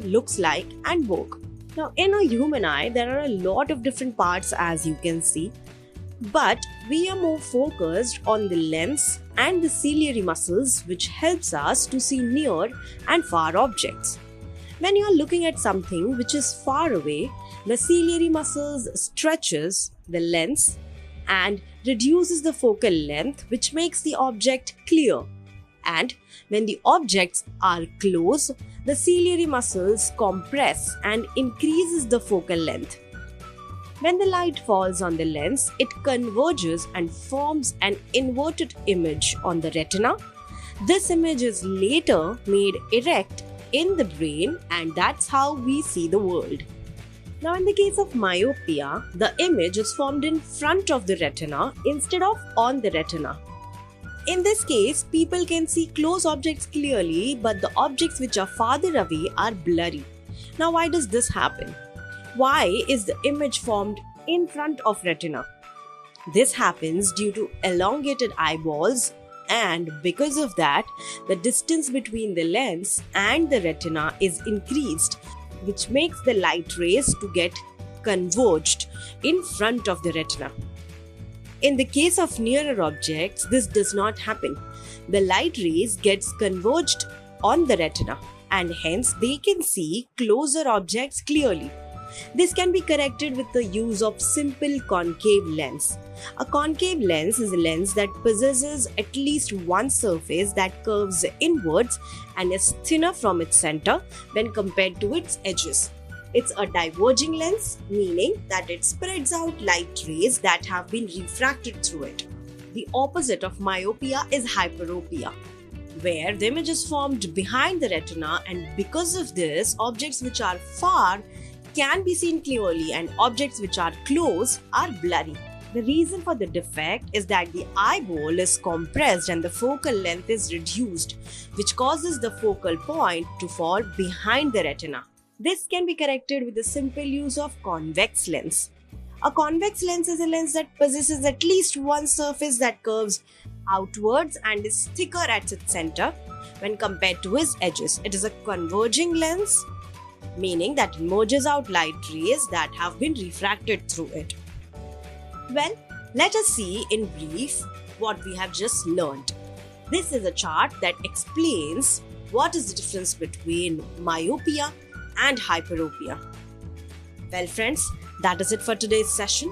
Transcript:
looks like and work. Now, in a human eye, there are a lot of different parts as you can see, but we are more focused on the lens and the ciliary muscles, which helps us to see near and far objects. When you are looking at something which is far away, the ciliary muscles stretches the lens and reduces the focal length, which makes the object clear. And when the objects are close, the ciliary muscles compress and increases the focal length. When the light falls on the lens, it converges and forms an inverted image on the retina. This image is later made erect in the brain, and that's how we see the world. Now, in the case of myopia, the image is formed in front of the retina instead of on the retina. In this case, people can see close objects clearly, but the objects which are farther away are blurry. Now, why does this happen? Why is the image formed in front of retina? This happens due to elongated eyeballs, and because of that, the distance between the lens and the retina is increased, which makes the light rays to get converged in front of the retina. In the case of nearer objects, this does not happen. The light rays gets converged on the retina, and hence they can see closer objects clearly. This can be corrected with the use of simple concave lens. A concave lens is a lens that possesses at least one surface that curves inwards and is thinner from its center when compared to its edges. It's a diverging lens, meaning that it spreads out light rays that have been refracted through it. The opposite of myopia is hyperopia, where the image is formed behind the retina, and because of this, objects which are far can be seen clearly and objects which are close are blurry. The reason for the defect is that the eyeball is compressed and the focal length is reduced, which causes the focal point to fall behind the retina. This can be corrected with the simple use of convex lens. A convex lens is a lens that possesses at least one surface that curves outwards and is thicker at its center when compared to its edges. It is a converging lens, meaning that it merges out light rays that have been refracted through it. Well, let us see in brief what we have just learned. This is a chart that explains what is the difference between myopia and hyperopia. Well friends, that is it for today's session.